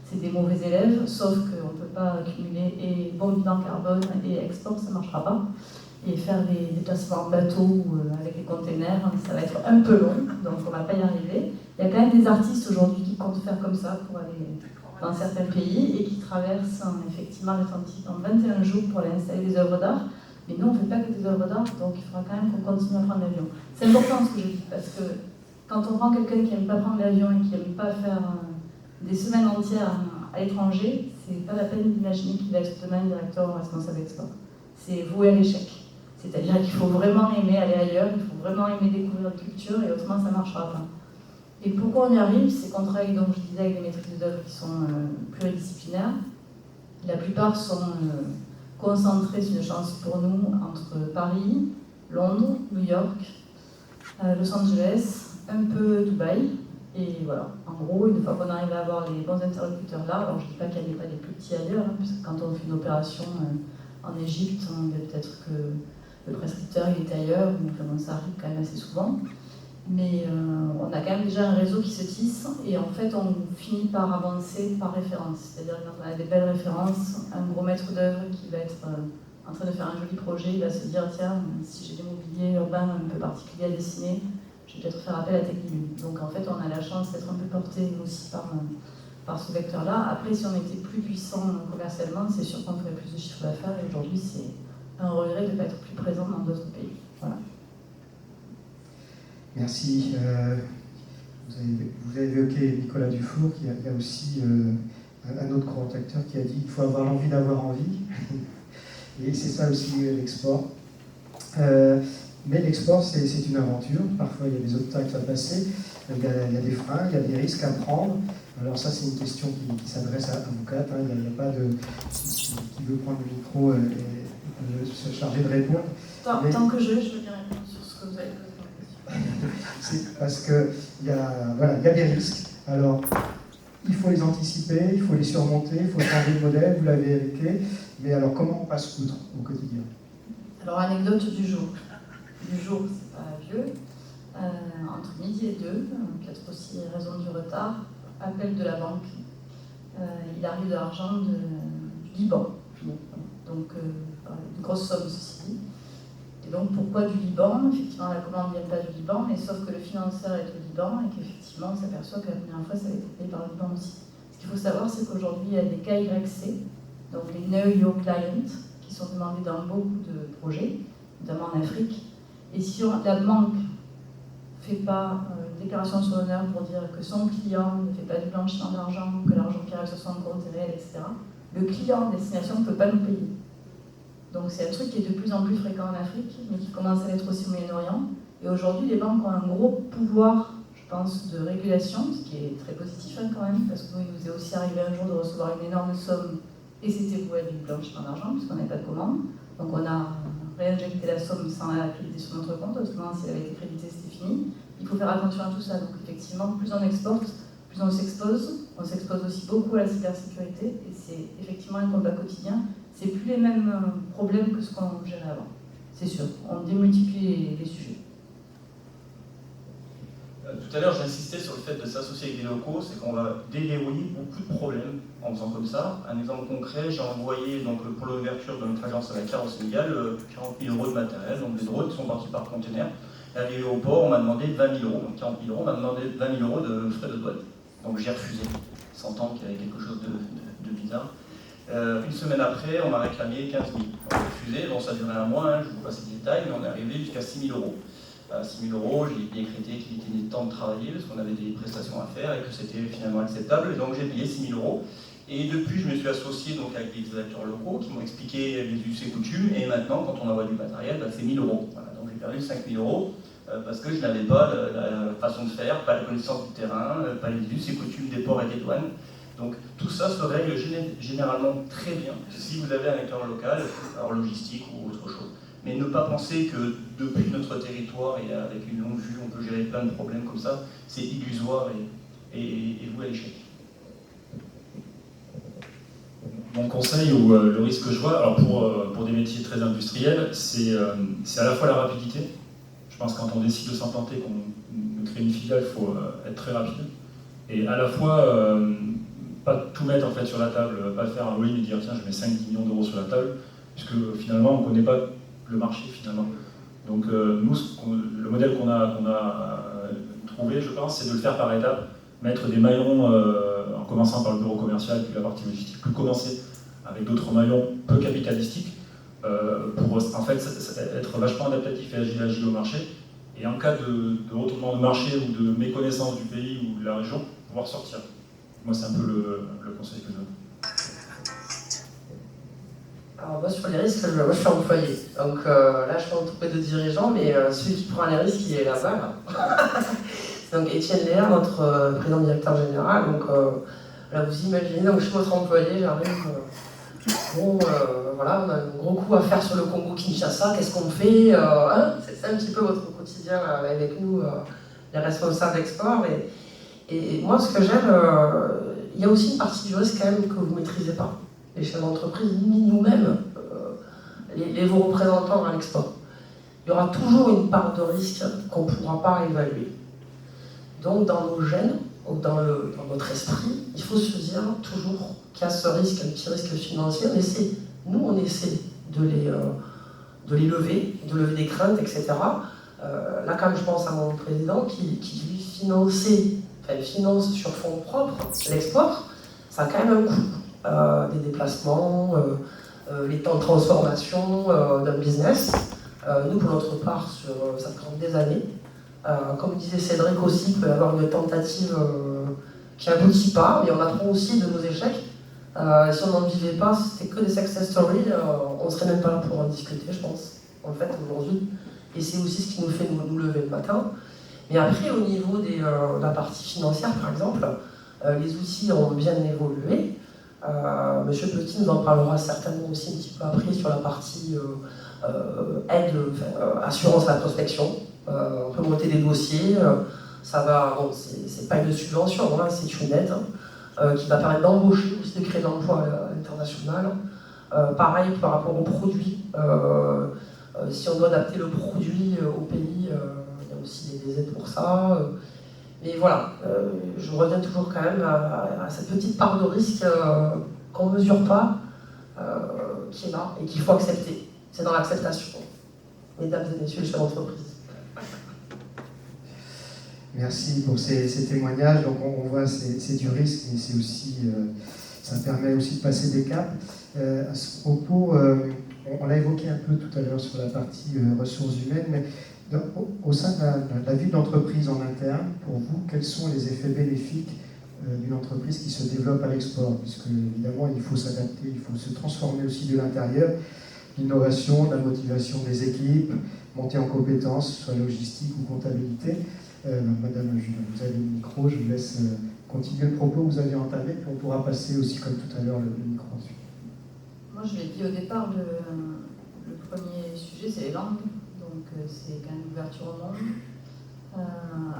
c'est des mauvais élèves, sauf qu'on ne peut pas cumuler et bon bilan carbone et export, ça ne marchera pas. Et faire des déplacements en bateau avec les containers, ça va être un peu long, donc on ne va pas y arriver. Il y a quand même des artistes aujourd'hui qui comptent faire comme ça pour aller dans certains pays et qui traversent effectivement l'Atlantique en 21 jours pour aller installer des œuvres d'art. Mais nous, on ne fait pas que des œuvres d'art, donc il faudra quand même qu'on continue à prendre l'avion. C'est important ce que je dis, parce que quand on prend quelqu'un qui n'aime pas prendre l'avion et qui n'aime pas faire des semaines entières à l'étranger, c'est pas la peine d'imaginer qu'il va être demain directeur ou responsable export. C'est voué à l'échec. C'est-à-dire qu'il faut vraiment aimer aller ailleurs, il faut vraiment aimer découvrir des cultures, et autrement ça ne marchera pas. Et pourquoi on y arrive, c'est qu'on travaille, donc je disais, avec des maîtrises d'œuvre qui sont pluridisciplinaires. La plupart sont concentrés, c'est une chance pour nous, entre Paris, Londres, New York, Los Angeles, un peu Dubaï. Et voilà, en gros, une fois qu'on arrive à avoir les bons interlocuteurs là, alors je ne dis pas qu'il n'y a pas des plus petits ailleurs, parce que quand on fait une opération en Égypte, peut-être que le prescripteur il est ailleurs, mais enfin, ça arrive quand même assez souvent. Mais on a quand même déjà un réseau qui se tisse, et en fait on finit par avancer par référence. C'est-à-dire quand on a des belles références, un gros maître d'œuvre qui va être en train de faire un joli projet, il va se dire tiens, si j'ai des mobiliers urbains un peu particuliers à dessiner, je vais peut-être faire appel à Technium. Donc en fait on a la chance d'être un peu porté aussi par ce vecteur-là. Après, si on était plus puissant commercialement, c'est sûr qu'on ferait plus de chiffre d'affaires, et aujourd'hui c'est un regret de ne pas être plus présent dans d'autres pays. Voilà. Merci. Vous avez évoqué Nicolas Dufour, il y a aussi un autre grand acteur qui a dit qu'il faut avoir l'envie d'avoir envie. Et c'est ça aussi l'export. Mais l'export, c'est une aventure. Parfois, il y a des obstacles à passer, il y a des freins, il y a des risques à prendre. Alors ça, c'est une question qui s'adresse à vous quatre. Il n'y a pas de... qui veut prendre le micro et se charger de répondre. Tant que je veux bien répondre sur ce que vous avez posé. C'est parce qu'il y a des risques. Alors, il faut les anticiper, il faut les surmonter, il faut changer de modèle, vous l'avez évoqué. Mais alors, comment on passe outre au quotidien? Alors, anecdote du jour. Du jour, c'est pas vieux. Entre midi et 2, peut-être aussi raison du retard, appel de la banque. Il arrive de l'argent du Liban. Donc, une grosse somme, ceci dit. Et donc, pourquoi du Liban? Effectivement, la commande ne vient pas du Liban, mais sauf que le financeur est au Liban et qu'effectivement, on s'aperçoit que la première fois, ça avait été payé par le Liban aussi. Ce qu'il faut savoir, c'est qu'aujourd'hui, il y a des KYC, donc les Know Your Client, qui sont demandés dans beaucoup de projets, notamment en Afrique. Et si la banque ne fait pas une déclaration sur l'honneur pour dire que son client ne fait pas du blanchiment d'argent, que l'argent qui arrive sur son compte est réel, etc., le client en destination ne peut pas nous payer. Donc c'est un truc qui est de plus en plus fréquent en Afrique, mais qui commence à l'être aussi au Moyen-Orient. Et aujourd'hui, les banques ont un gros pouvoir, je pense, de régulation, ce qui est très positif quand même, parce que nous, il nous est aussi arrivé un jour de recevoir une énorme somme, et c'était pour être du blanchiment d'argent, puisqu'on n'avait pas de commande. Donc on a réinjecté la somme sans la créditer sur notre compte, autrement si elle avait été créditée, c'était fini. Il faut faire attention à tout ça. Donc effectivement, plus on exporte, plus on s'expose. On s'expose aussi beaucoup à la cybersécurité, et c'est effectivement un combat quotidien. C'est plus les mêmes problèmes que ce qu'on gérait avant. C'est sûr, on démultiplie les sujets. Tout à l'heure, j'insistais sur le fait de s'associer avec des locaux, c'est qu'on va déverrouiller beaucoup de problèmes en faisant comme ça. Un exemple concret, j'ai envoyé donc, pour l'ouverture de notre agence à Dakar au Sénégal 40 000 € de matériel, donc des drones qui sont partis par container. Et à l'aéroport, on m'a demandé 20 000 €, donc 40 000 €, on m'a demandé 20 000 € de frais de douane. Donc j'ai refusé, sentant qu'il y avait quelque chose de bizarre. Une semaine après, on m'a réclamé 15 000. On a refusé, bon ça a duré un mois, je vous passe les détails, mais on est arrivé jusqu'à 6 000 €. à 6 000 €, j'ai décrété qu'il était temps de travailler parce qu'on avait des prestations à faire et que c'était finalement acceptable, donc j'ai payé 6 000 €. Et depuis, je me suis associé donc avec des acteurs locaux qui m'ont expliqué les us et coutumes, et maintenant, quand on envoie du matériel, c'est 1 000 €. Voilà, donc j'ai perdu 5 000 € parce que je n'avais pas la façon de faire, pas la connaissance du terrain, pas les us et coutumes des ports et des douanes. Donc tout ça se règle généralement très bien si vous avez un acteur local, alors logistique ou autre chose. Mais ne pas penser que depuis notre territoire et avec une longue vue, on peut gérer plein de problèmes comme ça, c'est illusoire et voué à l'échec. Mon conseil ou le risque que je vois, alors pour des métiers très industriels, c'est à la fois la rapidité. Je pense que quand on décide de s'implanter, qu'on crée une filiale, il faut être très rapide. Et à la fois, pas tout mettre en fait sur la table, pas faire un all-in et dire tiens je mets 5-10 millions d'euros sur la table, puisque finalement on ne connaît pas le marché finalement. Donc nous, le modèle qu'on a trouvé, je pense, c'est de le faire par étapes, mettre des maillons en commençant par le bureau commercial, puis la partie logistique, puis commencer avec d'autres maillons peu capitalistiques pour en fait être vachement adaptatif et agile au marché. Et en cas de retournement de marché ou de méconnaissance du pays ou de la région, pouvoir sortir. Moi, c'est un peu le conseil que je donne. Alors moi, sur les risques, moi, je suis employé. Donc là, je suis entouré de dirigeants, mais celui qui prend les risques, il est là-bas. Là. Donc Étienne Léa, notre président directeur général. Donc là, vous imaginez, donc je suis votre employé, j'arrive. Voilà, on a un gros coup à faire sur le Congo-Kinshasa, qu'est-ce qu'on fait C'est un petit peu votre quotidien avec nous, les responsables export. Et moi, ce que j'aime, il y a aussi une partie du risque quand même que vous ne maîtrisez pas. Les chefs d'entreprise, ni nous-mêmes, vos représentants à l'export. Il y aura toujours une part de risque qu'on ne pourra pas évaluer. Donc, dans nos gènes, ou dans notre esprit, il faut se dire toujours qu'il y a ce risque, un petit risque financier. Nous, on essaie de les lever, de lever des craintes, etc. Là, quand je pense à mon président qui finance sur fonds propres l'export, ça a quand même un coût. Des déplacements, les temps de transformation d'un business. Nous, pour notre part, ça prend des années. Comme disait Cédric aussi, il peut y avoir une tentative qui n'aboutit pas, mais on apprend aussi de nos échecs. Si on n'en vivait pas, si c'était que des success stories, on ne serait même pas là pour en discuter, je pense, en fait, aujourd'hui. Et c'est aussi ce qui nous fait nous lever le matin. Mais après, au niveau de la partie financière, par exemple, les outils ont bien évolué. Monsieur Petit nous en parlera certainement aussi un petit peu après sur la partie aide, assurance à la prospection. On peut monter des dossiers, ça va, bon, c'est pas une subvention, hein, c'est une aide qui va permettre d'embaucher, aussi de créer de l'emploi à l'international. Pareil par rapport aux produits, si on doit adapter le produit au pays, il y a aussi des aides pour ça. Mais voilà, je reviens toujours quand même à cette petite part de risque qu'on ne mesure pas, qui est là et qu'il faut accepter. C'est dans l'acceptation, mesdames et messieurs les chefs d'entreprise. Merci pour ces témoignages. Donc on voit c'est du risque, mais c'est aussi ça permet aussi de passer des caps. À ce propos, on l'a évoqué un peu tout à l'heure sur la partie ressources humaines, mais au sein de la vie d'entreprise en interne, pour vous, quels sont les effets bénéfiques d'une entreprise qui se développe à l'export? Puisque évidemment, il faut s'adapter, il faut se transformer aussi de l'intérieur. L'innovation, la motivation des équipes, monter en compétences, soit logistique ou comptabilité. Madame, vous avez le micro, je vous laisse continuer le propos que vous avez entamé, puis on pourra passer aussi, comme tout à l'heure, le micro ensuite. Moi, je l'ai dit au départ, le premier sujet, c'est les langues. Donc, c'est quand même l'ouverture au monde.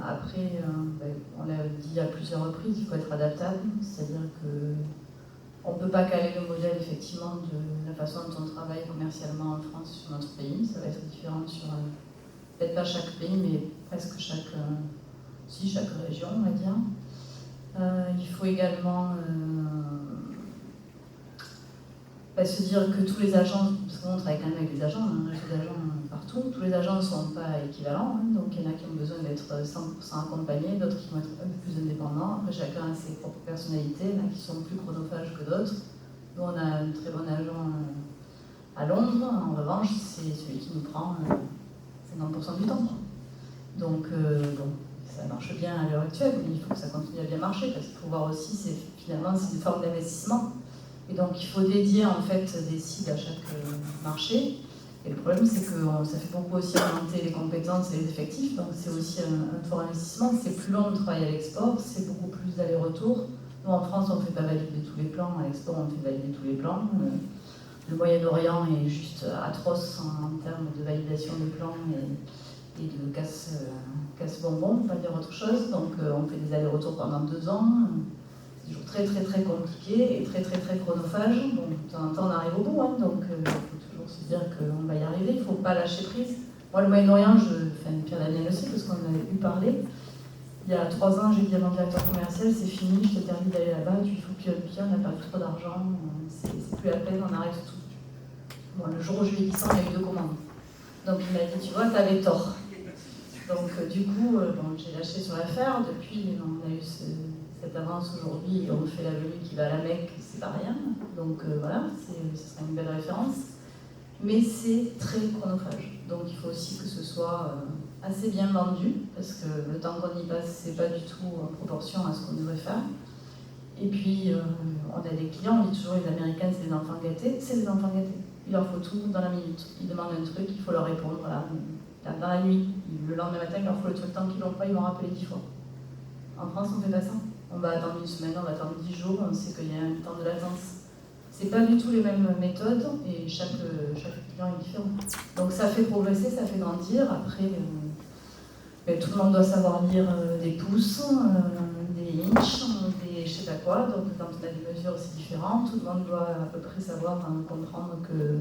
Après, on l'a dit à plusieurs reprises, il faut être adaptable. C'est-à-dire qu'on ne peut pas caler le modèle, effectivement, de la façon dont on travaille commercialement en France sur notre pays. Ça va être différent sur, peut-être pas chaque pays, mais presque chaque région, on va dire. Il faut également se dire que tous les agents, parce qu'on travaille quand même avec des agents, un réseau d'agents partout, tous les agents ne sont pas équivalents, hein, donc il y en a qui ont besoin d'être 100% accompagnés, d'autres qui vont être un peu plus indépendants. Après, chacun a ses propres personnalités, il y en a qui sont plus chronophages que d'autres. Nous, on a un très bon agent à Londres, en revanche, c'est celui qui nous prend 50% du temps. Donc, bon, ça marche bien à l'heure actuelle, mais il faut que ça continue à bien marcher, parce qu'il faut voir aussi, finalement, c'est une forme d'investissement. Et donc, il faut dédier en fait des cibles à chaque marché. Et le problème, c'est que ça fait beaucoup aussi augmenter les compétences et les effectifs, donc c'est aussi un fort investissement. C'est plus long de travailler à l'export, c'est beaucoup plus d'aller-retour. Nous, en France, on ne fait pas valider tous les plans, à l'export, on fait valider tous les plans. Le Moyen-Orient est juste atroce en termes de validation des plans et de casse-bonbon, pour pas dire autre chose. Donc, on fait des allers-retours pendant 2 ans. C'est toujours très, très, très compliqué et très, très, très chronophage. Bon, de temps en temps, on arrive au bout, hein, donc il faut toujours se dire qu'on va y arriver, il ne faut pas lâcher prise. Moi, le Moyen-Orient, Pierre Daniel aussi, parce qu'on en avait eu parler. Il y a 3 ans, j'ai dit à mon directeur commercial, c'est fini, je t'interdis d'aller là-bas, il faut plus appuyer, on n'a pas trop d'argent, c'est plus la peine, on arrête tout. Bon, le jour où je lui ai dit ça, il y a eu 2 commandes. Donc il m'a dit, tu vois, t'avais tort. Donc du coup, bon, j'ai lâché sur l'affaire. Depuis, on a eu cette avance aujourd'hui, on fait la venue qui va à la Mecque, c'est pas rien. Donc voilà, ce sera une belle référence. Mais c'est très chronophage. Donc il faut aussi que ce soit assez bien vendu, parce que le temps qu'on y passe, c'est pas du tout en proportion à ce qu'on devrait faire. Et puis, on a des clients, on dit toujours les Américains, c'est des enfants gâtés. C'est des enfants gâtés. Il leur faut tout dans la minute. Ils demandent un truc, il faut leur répondre dans la nuit. Le lendemain matin, il leur faut le truc. Tant qu'ils l'ont pas, ils vont rappeler 10 fois. En France, on fait pas ça. On va attendre 1 semaine, on va attendre 10 jours, on sait qu'il y a un temps de latence. C'est pas du tout les mêmes méthodes et chaque client est différent. Donc ça fait progresser, ça fait grandir. Après, tout le monde doit savoir lire des pouces, des inches, des je sais pas quoi. Donc quand on a des mesures, c'est différent. Tout le monde doit à peu près savoir comprendre que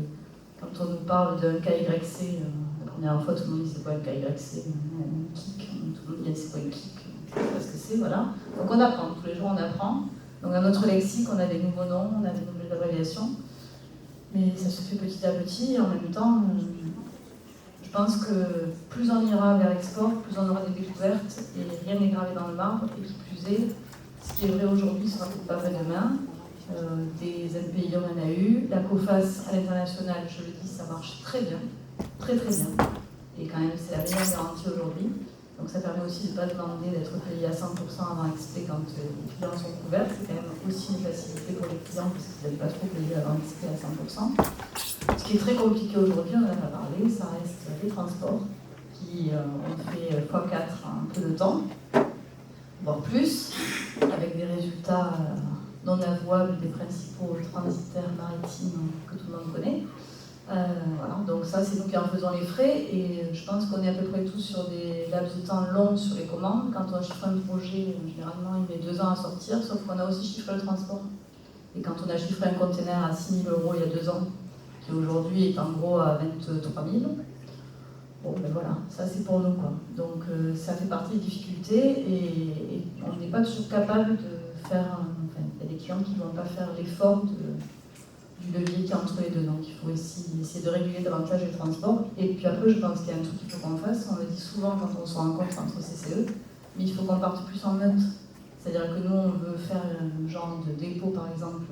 quand on nous parle d'un KYC, la première fois tout le monde dit c'est quoi un KYC, un kick, tout le monde dit c'est quoi un kick, je sais pas ce que c'est, voilà. Donc on apprend, tous les jours on apprend. Donc dans notre lexique, on a des nouveaux noms, on a des nouvelles abréviations, mais ça se fait petit à petit, et en même temps, je pense que plus on ira vers l'export, plus on aura des découvertes, et rien n'est gravé dans le marbre, et qui plus est, ce qui est vrai aujourd'hui sera peut-être pas vrai demain. Des NPI, on en a eu, la COFAS à l'international, je le dis, ça marche très bien, très très bien, et quand même c'est la meilleure garantie aujourd'hui. Donc ça permet aussi de ne pas demander d'être payé à 100% avant XP quand les clients sont couverts. C'est quand même aussi une facilité pour les clients parce qu'ils n'avaient pas trop payé avant XP à 100%. Ce qui est très compliqué aujourd'hui, on en a pas parlé, ça reste les transports qui ont fait x4 un peu de temps, voire plus, avec des résultats non avouables des principaux transitaires maritimes que tout le monde connaît. Voilà, donc ça c'est nous qui en faisons les frais et je pense qu'on est à peu près tous sur des laps de temps longs sur les commandes. Quand on chiffre un projet, généralement il met 2 ans à sortir, sauf qu'on a aussi chiffré le transport. Et quand on a chiffré un conteneur à 6 000 € il y a 2 ans, qui aujourd'hui est en gros à 23 000, bon ben voilà, ça c'est pour nous quoi. Donc ça fait partie des difficultés et on n'est pas toujours capable de faire, enfin il y a des clients qui ne vont pas faire l'effort du levier qui est entre les deux. Donc il faut essayer de réguler davantage les transports. Et puis après, je pense qu'il y a un truc qu'il faut qu'on fasse. On le dit souvent quand on se rencontre entre CCE, mais il faut qu'on parte plus en meute. C'est-à-dire que nous, on veut faire un genre de dépôt, par exemple,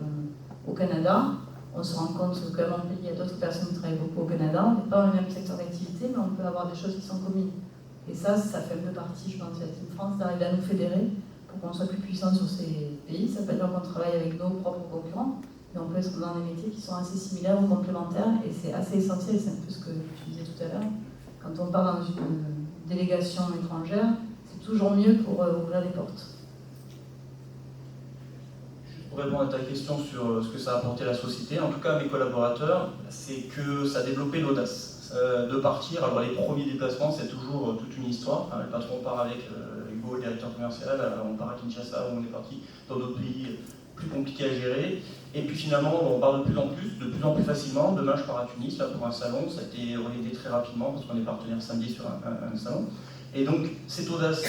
au Canada. On se rend compte qu'à Montpellier, il y a d'autres personnes qui travaillent beaucoup au Canada. On n'est pas dans le même secteur d'activité, mais on peut avoir des choses qui sont communes. Et ça fait un peu partie, je pense, de la Team France, d'arriver à nous fédérer pour qu'on soit plus puissants sur ces pays. Ça veut pas dire qu'on travaille avec nos propres concurrents. Et on peut être dans des métiers qui sont assez similaires ou complémentaires, et c'est assez essentiel, c'est un peu ce que tu disais tout à l'heure. Quand on part dans une délégation étrangère, c'est toujours mieux pour ouvrir les portes. Juste pour répondre à ta question sur ce que ça a apporté à la société, en tout cas à mes collaborateurs, c'est que ça a développé l'audace de partir. Alors les premiers déplacements, c'est toujours toute une histoire. Le patron part avec Hugo, le directeur commercial, on part à Kinshasa, on est parti dans d'autres pays plus compliqué à gérer. Et puis finalement, on part de plus en plus facilement. Demain, je pars à Tunis là, pour un salon. Ça a été relayé très rapidement parce qu'on est partenaire samedi sur un salon. Et donc, cette audace,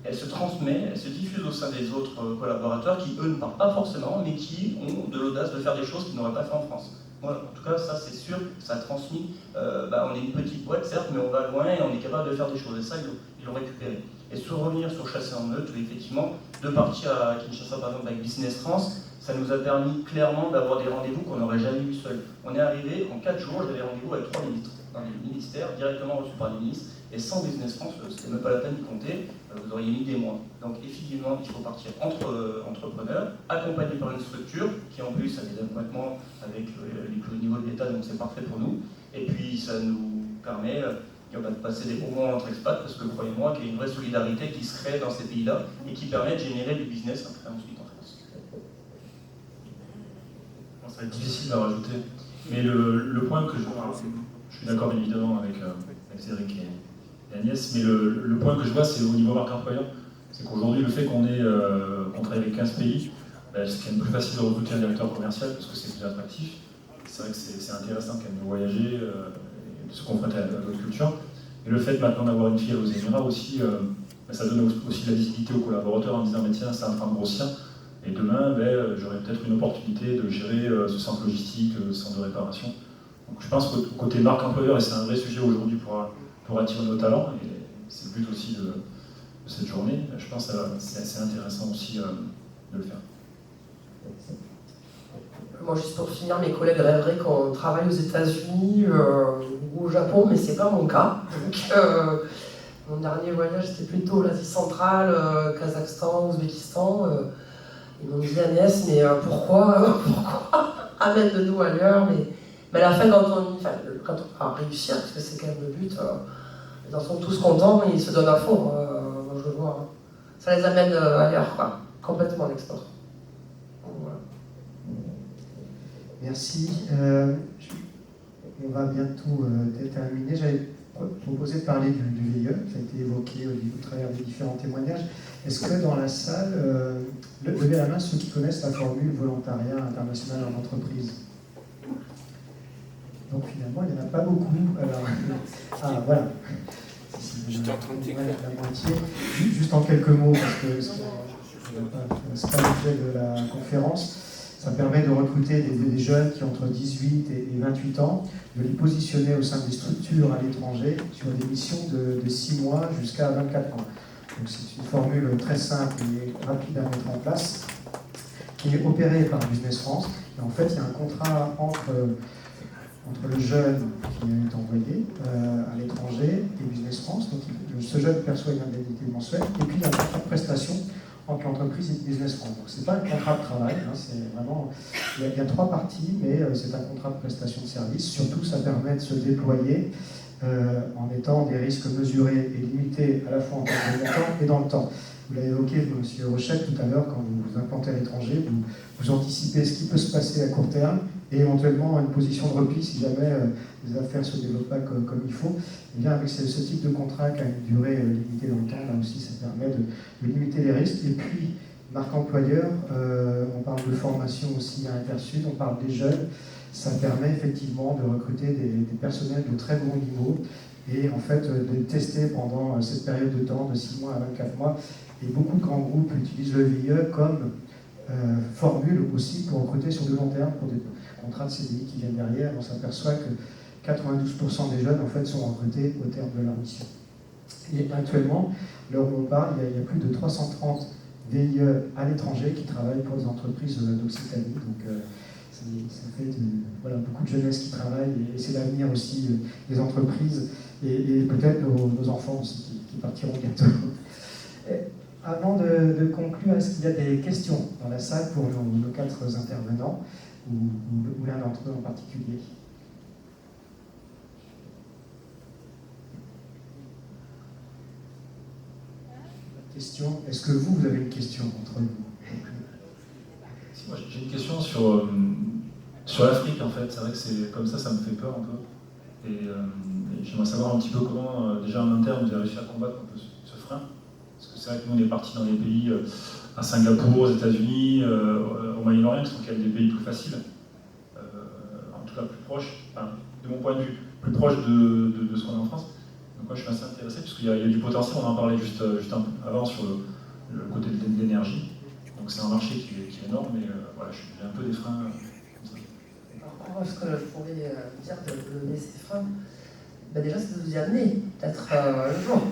elle se transmet, elle se diffuse au sein des autres collaborateurs qui, eux, ne partent pas forcément, mais qui ont de l'audace de faire des choses qu'ils n'auraient pas fait en France. Moi, en tout cas, ça, c'est sûr, ça a transmis. On est une petite boîte, certes, mais on va loin et on est capable de faire des choses. Et ça, ils l'ont récupéré. Et sur revenir sur Chasser en meute, effectivement, de partir à Kinshasa, par exemple, avec Business France, ça nous a permis clairement d'avoir des rendez-vous qu'on n'aurait jamais eu seuls. On est arrivé, en 4 jours, j'avais rendez-vous avec 3 ministres dans les ministères. ministère, directement reçu par les ministres, et sans Business France, c'était même pas la peine d'y compter, vous auriez mis des mois. Donc effectivement, il faut partir entre entrepreneurs, accompagnés par une structure, qui en plus a des appointements avec les plus hauts niveaux de l'État, donc c'est parfait pour nous, et puis ça nous permet de passer des bons moments entre expats, parce que croyez-moi qu'il y a une vraie solidarité qui se crée dans ces pays-là, et qui permet de générer du business après ensuite en France. Ça va être difficile à rajouter. Mais le point que je suis d'accord évidemment avec Cédric et Agnès, mais le point que je vois, c'est au niveau marque employeur. C'est qu'aujourd'hui, le fait qu'on travaille avec 15 pays, c'est quand même plus facile de recruter un directeur commercial parce que c'est plus attractif. C'est vrai que c'est intéressant quand même de voyager, et de se confronter à d'autres cultures. Et le fait maintenant d'avoir une filiale aux Émirats aussi, ça donne aussi de la visibilité aux collaborateurs en disant mais tiens, c'est en train de grossir. Et demain, j'aurai peut-être une opportunité de gérer ce centre logistique, ce centre de réparation. Donc je pense qu'au côté marque employeur, et c'est un vrai sujet aujourd'hui pour attirer nos talents, et c'est le but aussi de cette journée, je pense que c'est assez intéressant aussi de le faire. Moi, juste pour finir, mes collègues rêveraient qu'on travaille aux États-Unis ou au Japon, mais c'est pas mon cas. Donc, mon dernier voyage, c'était plutôt l'Asie centrale, Kazakhstan, Ouzbékistan. Ils m'ont dit Agnès, mais pourquoi amène-nous ailleurs, mais à la fin, quand on va réussir, parce que c'est quand même le but, ils en sont tous contents et ils se donnent à fond. Je le vois. Hein. Ça les amène ailleurs, quoi. Complètement à l'export. Voilà. Merci. On va bientôt terminer. J'avais proposé de parler du VIE, qui a été évoqué au travers des différents témoignages. Est-ce que dans la salle, levez la main ceux qui connaissent la formule volontariat international en entreprise? Donc finalement, il n'y en a pas beaucoup. Alors, voilà. J'étais en train de t'écrire. La moitié. Juste en quelques mots, parce que ce n'est pas l'objet de la conférence. Ça permet de recruter des jeunes qui ont entre 18 et 28 ans, de les positionner au sein des structures à l'étranger sur des missions de 6 mois jusqu'à 24 ans. Donc c'est une formule très simple et rapide à mettre en place, qui est opérée par Business France. Et en fait, il y a un contrat entre le jeune qui est envoyé à l'étranger et Business France. Donc ce jeune perçoit une indemnité mensuelle, et puis il y a un contrat de prestation entre l'entreprise et Business France. Donc c'est pas un contrat de travail, hein, c'est vraiment, il y a 3 parties, mais c'est un contrat de prestation de service. Surtout, ça permet de se déployer en mettant des risques mesurés et limités à la fois en termes de montant et dans le temps. Vous l'avez évoqué, M. Rochette, tout à l'heure, quand vous vous implantez à l'étranger, vous anticipez ce qui peut se passer à court terme et éventuellement une position de repli si jamais les affaires ne se développent pas comme il faut. Et bien avec ce type de contrat qui a une durée limitée dans le temps, là aussi ça permet de limiter les risques. Et puis, marque employeur, on parle de formation aussi à Intersud, on parle des jeunes. Ça permet effectivement de recruter des personnels de très bon niveau et en fait de tester pendant cette période de temps de 6 mois à 24 mois. Et beaucoup de grands groupes utilisent le VIE comme formule aussi pour recruter sur de long terme, pour des contrats de CDI qui viennent derrière. On s'aperçoit que 92% des jeunes en fait sont recrutés au terme de leur mission. Et actuellement, l'heure où on parle, il y a plus de 330 VIE à l'étranger qui travaillent pour des entreprises d'Occitanie. Donc ça fait beaucoup de jeunesse qui travaille et c'est l'avenir aussi des entreprises et peut-être nos enfants aussi qui partiront bientôt. Avant de conclure, est-ce qu'il y a des questions dans la salle pour nos 4 intervenants ou l'un d'entre eux en particulier? Question. Est-ce que vous avez une question entre vous? Moi, j'ai une question sur l'Afrique en fait. C'est vrai que c'est comme ça me fait peur un peu. Et j'aimerais savoir un petit peu comment, déjà en interne, vous avez réussi à combattre un peu ce frein. Parce que c'est vrai que nous, on est partis dans des pays, à Singapour, aux États-Unis, au Moyen-Orient, qui sont quand même des pays plus faciles, en tout cas plus proches, enfin, de mon point de vue, plus proches de ce qu'on a en France. Donc moi, je suis assez intéressé, parce qu'il y a du potentiel, on en parlait juste un peu avant sur le côté de l'énergie. Donc c'est un marché qui est énorme, mais voilà, j'ai un peu des freins comme ça. Alors, moi, ce que je pourrais dire de lever ces freins, déjà, c'est de vous y amener, peut-être le jour.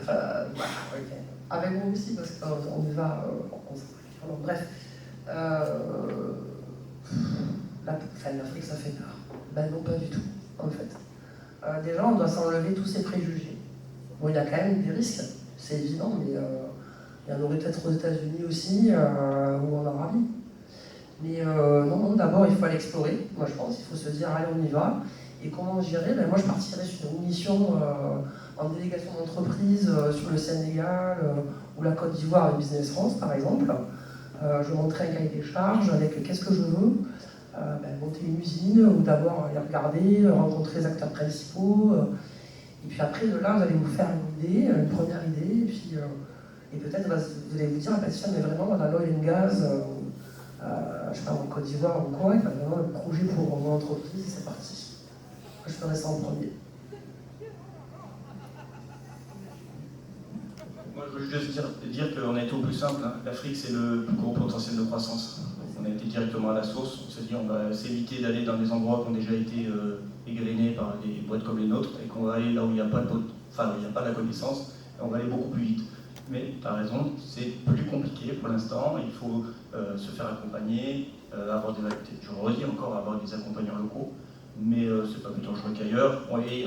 Voilà, okay. Avec vous aussi, parce qu'on y va, bref. L'Afrique, ça fait peur. Ben non, pas du tout, en fait. déjà on doit s'enlever tous ces préjugés. Bon, il y a quand même des risques, c'est évident, mais il y en aurait peut-être aux États-Unis aussi, ou en Arabie. Mais non, d'abord il faut aller explorer, moi je pense, il faut se dire allez on y va. Et comment gérer? Moi je partirais sur une mission en délégation d'entreprise sur le Sénégal ou la Côte d'Ivoire et Business France par exemple. Je montrerai un cahier des charges avec qu'est-ce que je veux, monter une usine ou d'abord aller regarder, rencontrer les acteurs principaux. Et puis après de là vous allez vous faire une idée, une première idée, et peut-être vous allez vous dire tiens mais vraiment dans l'oil and gas, je sais pas en Côte d'Ivoire ou quoi, il y a vraiment le projet pour mon entreprise et c'est parti. Je ferai ça en premier. Moi, je veux juste dire qu'on a été au plus simple. Hein. L'Afrique, c'est le plus gros potentiel de croissance. On a été directement à la source. On s'est dit on va s'éviter d'aller dans des endroits qui ont déjà été égrenés par des boîtes comme les nôtres et qu'on va aller là où il n'y a pas de la connaissance et on va aller beaucoup plus vite. Mais tu as raison, c'est plus compliqué pour l'instant. Il faut se faire accompagner, avoir je redis encore, avoir des accompagnants locaux. Mais c'est pas plus dangereux qu'ailleurs. On est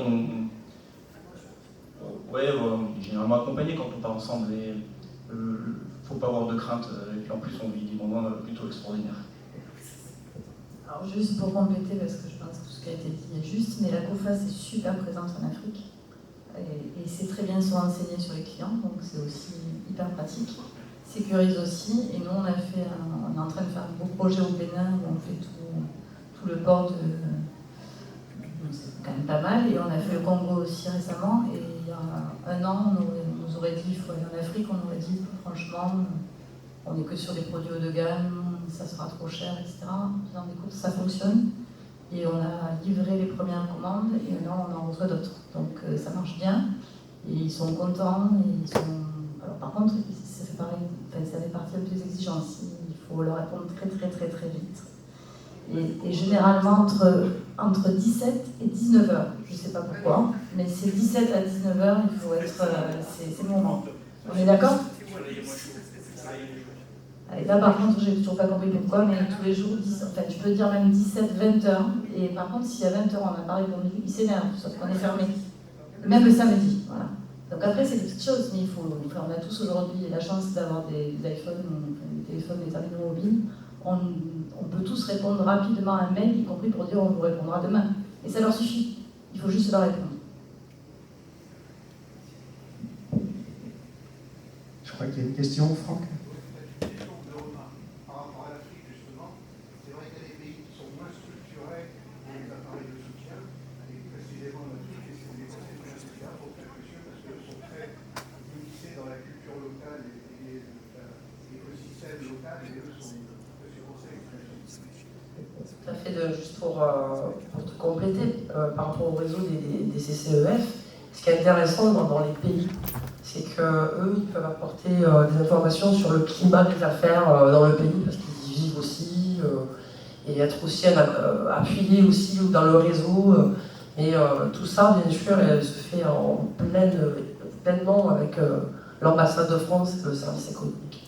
généralement accompagné quand on part ensemble. Il ne faut pas avoir de crainte. Et puis en plus, on vit des moments plutôt extraordinaires. Alors juste pour compléter, parce que je pense que tout ce qui a été dit est juste, mais la COFAS est super présente en Afrique. Et c'est très bien se renseigner sur les clients, donc c'est aussi hyper pratique. Sécurise aussi. Et nous, on est en train de faire un beau projet au Bénin où on fait tout le port de... C'est quand même pas mal, et on a fait le Congo aussi récemment, et il y a un an, on nous aurait dit il faut aller en Afrique, on aurait dit franchement, on n'est que sur des produits haut de gamme, ça sera trop cher, etc. Bien, écoute, ça fonctionne, et on a livré les premières commandes, et maintenant on en reçoit d'autres. Donc ça marche bien, et ils sont contents, et ils sont... Alors par contre, ça fait pareil, ça fait partie des exigences, il faut leur répondre très très très très vite. Et généralement entre 17 et 19 heures, je ne sais pas pourquoi, mais c'est 17 à 19 heures, il faut être... c'est le moment. On est d'accord? Et là par contre, j'ai toujours pas compris pourquoi, mais tous les jours, tu peux dire même 17-20 heures, et par contre, si à 20 heures on n'a pas répondu, il s'énerve, sauf qu'on est fermé. Même le samedi, voilà. Donc après, c'est des petites choses, mais on a tous aujourd'hui la chance d'avoir des iPhones, des téléphones, des terminaux mobiles. On peut tous répondre rapidement à un mail, y compris pour dire on vous répondra demain. Et ça leur suffit. Il faut juste leur répondre. Je crois qu'il y a une question, Franck. Par rapport à l'Afrique, justement, c'est vrai qu'il y a des pays qui sont moins structurés pour les appareils de soutien, et précisément l'Afrique, et c'est des concepts sociales pour faire monsieur, parce qu'eux sont très initiés dans la culture locale et l'écosystème local, et eux sont... Tout à fait, juste pour te compléter, par rapport au réseau des CCEF, ce qui est intéressant dans les pays, c'est qu'eux, ils peuvent apporter des informations sur le climat des affaires dans le pays, parce qu'ils y vivent aussi, et être aussi appuyés aussi dans le réseau. Et tout ça, bien sûr, se fait pleinement avec l'ambassade de France et le service économique.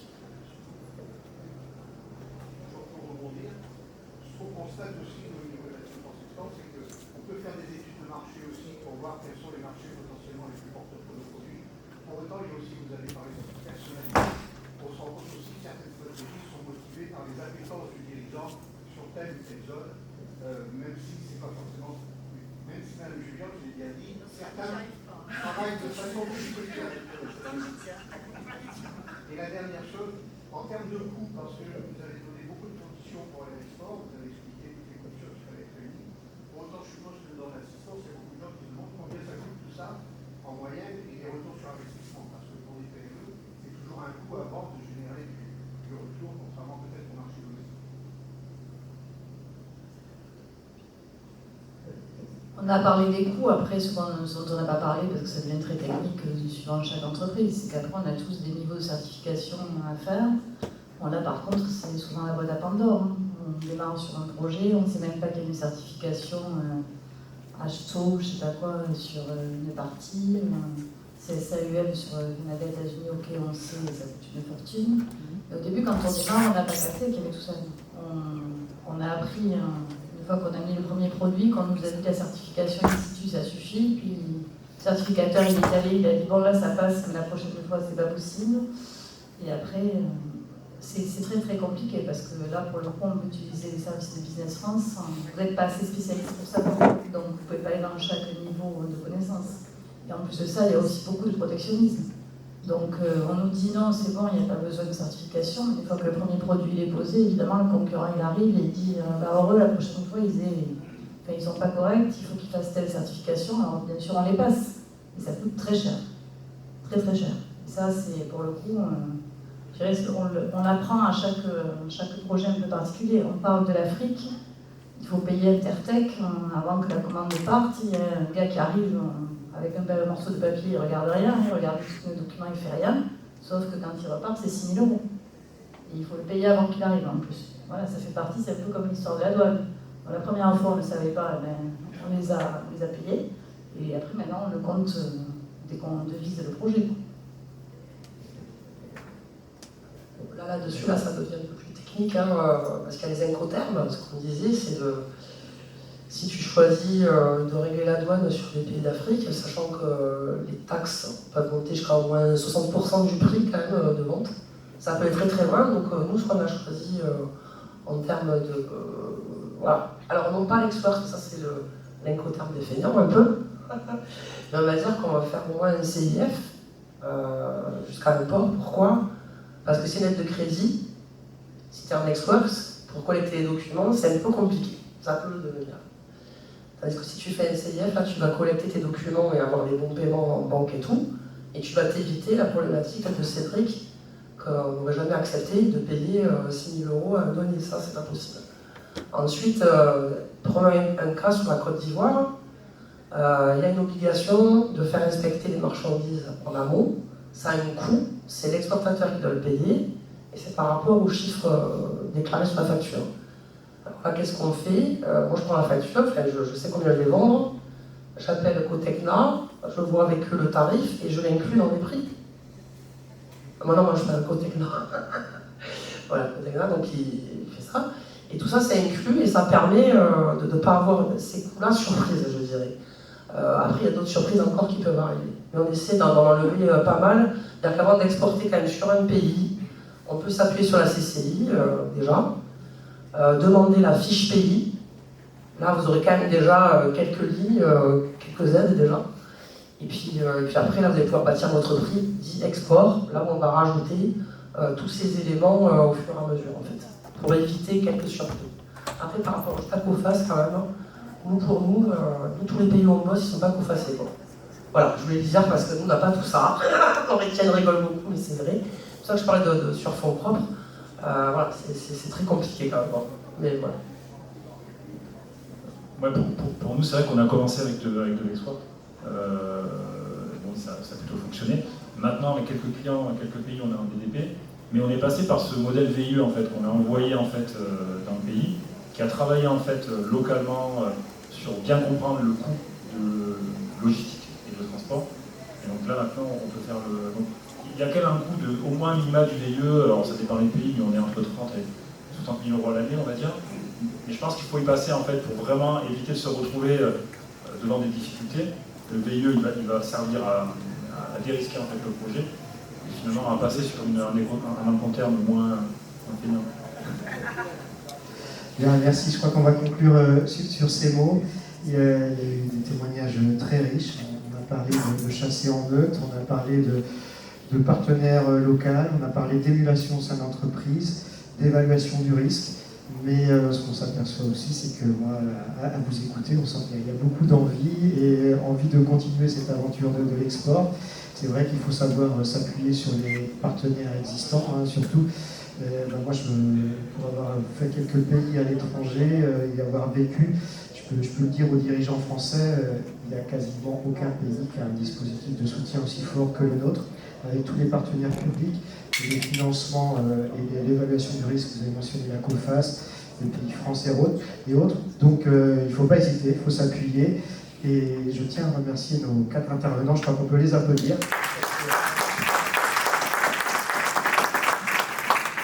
Constate aussi au niveau de la consistance, c'est qu'on peut faire des études de marché aussi pour voir quels sont les marchés potentiellement les plus porteurs de produits. Pour autant, il y a aussi, vous avez parlé de personnalité, on se rend compte aussi que certaines stratégies sont motivées par les appétences du dirigeant sur telle ou telle zone, même si c'est pas forcément, même si Mme Julien, je l'ai bien dit, certains travaillent de façon plus structurée. Et la dernière chose, en termes de coûts, parce que vous avez donné beaucoup de conditions pour aller à l'export, vous avez expliqué toutes les conditions qu'il fallait être réunies. Pour autant, je suppose que dans l'assistance, il y a beaucoup de gens qui se demandent combien ça coûte tout ça en moyenne et les retours sur investissement. Parce que pour les PME, c'est toujours un coût avant de générer du retour, contrairement peut-être au marché domestique. On a parlé des coûts, après, souvent, on n'a pas parlé parce que ça devient très technique suivant chaque entreprise. C'est qu'après, on a tous des niveaux de certification à faire. Bon, là, par contre, c'est souvent la boîte à Pandore. Hein. On démarre sur un projet, on ne sait même pas qu'il y a une certification HTO, je ne sais pas quoi, sur une partie. CSAUM sur une ADA États-Unis, ok, on sait, ça coûte une fortune. Et au début, quand on démarre, on n'a pas capté qu'il y avait tout ça. On a appris, une fois qu'on a mis le premier produit, qu'on nous a dit la certification in situ, ça suffit. suit. Puis le certificateur il est allé, il a dit bon là ça passe, mais la prochaine fois c'est pas possible. Et après, c'est très très compliqué parce que là pour le coup on peut utiliser les services de Business France. Vous n'êtes pas assez spécialiste pour ça, donc vous ne pouvez pas aller dans chaque niveau de connaissance. Et en plus de ça, il y a aussi beaucoup de protectionnisme. Donc on nous dit non, c'est bon, il n'y a pas besoin de certification. Mais une fois que le premier produit est posé, évidemment, le concurrent il arrive et il dit heureux, la prochaine fois, ils sont pas corrects, il faut qu'ils fassent telle certification. Alors bien sûr, on les passe. Et ça coûte très cher. Très très cher. Et ça, c'est pour le coup, je dirais, on apprend à chaque projet un peu particulier. On parle de l'Afrique, il faut payer Intertech avant que la commande parte. Il y a un gars qui arrive avec un morceau de papier, il ne regarde rien, il regarde tous les documents, il ne fait rien. Sauf que quand il repart, c'est 6 000 €. Et il faut le payer avant qu'il arrive en plus. Voilà, ça fait partie, c'est un peu comme l'histoire de la douane. Bon, la première fois, on ne le savait pas, on les a payés. Et après, maintenant, on le compte dès qu'on devise le projet. Là-dessus, ça devient un peu plus technique, parce qu'il y a les incoterms. Ce qu'on disait, c'est de... Si tu choisis de régler la douane sur les pays d'Afrique, sachant que les taxes peuvent monter jusqu'à au moins 60% du prix quand même de vente, ça peut être très très loin. Donc nous, ce qu'on a choisi en termes de... voilà. Alors non pas l'export, ça c'est l'incoterm des feignants un peu. Mais on va dire qu'on va faire au moins un CIF jusqu'à l'import. Pourquoi ? Parce que c'est une aide de crédit. Si tu es en ex-works, pour collecter les documents, c'est un peu compliqué. Ça peut le devenir. Tandis que si tu fais un CIF, là, tu vas collecter tes documents et avoir des bons paiements en banque et tout, et tu vas t'éviter la problématique de Cédric, qu'on n'aurait jamais accepté de payer 6 000 € à un douanier. Ça, c'est pas possible. Ensuite, prenons un cas sur la Côte d'Ivoire. Il y a une obligation de faire inspecter les marchandises en amont. Ça a un coût, c'est l'exportateur qui doit le payer, et c'est par rapport aux chiffres déclarés sur la facture. Alors là, qu'est-ce qu'on fait ? Moi, je prends la facture, je sais combien je vais vendre, j'appelle Cotecna, je vois avec eux le tarif, et je l'inclus dans les prix. Maintenant, moi, je fais un Cotecna. Voilà, Cotecna, donc il fait ça. Et tout ça, c'est inclus, et ça permet de ne pas avoir ces coûts-là surprises, je dirais. Après, il y a d'autres surprises encore qui peuvent arriver. Mais on essaie d'en enlever pas mal. C'est-à-dire qu'avant d'exporter quand même sur un pays, on peut s'appuyer sur la CCI déjà, demander la fiche pays. Là, vous aurez quand même déjà quelques lignes, quelques aides déjà. Et puis après, là, vous allez pouvoir bâtir votre prix dit export. Là, on va rajouter tous ces éléments au fur et à mesure, en fait, pour éviter quelques surprises. Après, par rapport au stack COFAS, quand même, nous, tous les pays où on bosse, ils ne sont pas COFASés, quoi. Voilà, je voulais le dire parce que nous, on n'a pas tout ça. Étienne rigole beaucoup, mais c'est vrai. C'est pour ça que je parlais de sur fonds propres. Voilà, c'est très compliqué quand même. Bon. Mais voilà. Ouais, pour nous, c'est vrai qu'on a commencé avec de l'export. Donc ça a plutôt fonctionné. Maintenant, avec quelques clients, quelques pays, on a un BDP. Mais on est passé par ce modèle VIE en fait, qu'on a envoyé en fait dans le pays, qui a travaillé en fait localement sur bien comprendre le coût de logistique et de transport. Et donc là maintenant on peut faire le... Donc, il y a quand même un coût de au moins minima du VIE, alors ça dépend des pays, mais on est entre 30 et 60 000 € à l'année on va dire. Mais je pense qu'il faut y passer en fait pour vraiment éviter de se retrouver devant des difficultés. Le VIE il va servir à dérisquer en fait le projet. Et finalement à passer sur un incoterm moins feignant. Bien, merci. Je crois qu'on va conclure sur ces mots. Il y a eu des témoignages très riches. On a parlé de chasser en meute, on a parlé de partenaires locaux, on a parlé d'émulation au sein d'entreprise, d'évaluation du risque. Mais ce qu'on s'aperçoit aussi, c'est que moi, à vous écouter, on sent qu'il y a beaucoup d'envie et envie de continuer cette aventure de l'export. C'est vrai qu'il faut savoir s'appuyer sur les partenaires existants, surtout. Moi, pour avoir fait quelques pays à l'étranger et avoir vécu, je peux le dire aux dirigeants français, il n'y a quasiment aucun pays qui a un dispositif de soutien aussi fort que le nôtre, avec tous les partenaires publics, les financements et l'évaluation du risque. Vous avez mentionné la COFAS, les pays français et autres. Donc, il ne faut pas hésiter, il faut s'appuyer. Et je tiens à remercier nos 4 intervenants, je crois qu'on peut les applaudir.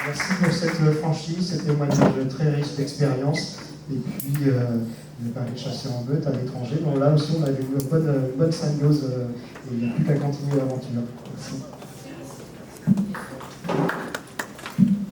Merci pour cette franchise, ce témoignage très riche d'expérience. Et puis, on a parlé de chasser en meute à l'étranger. Bon, là aussi, on a eu une bonne symbiose et il n'y a plus qu'à continuer l'aventure. Merci.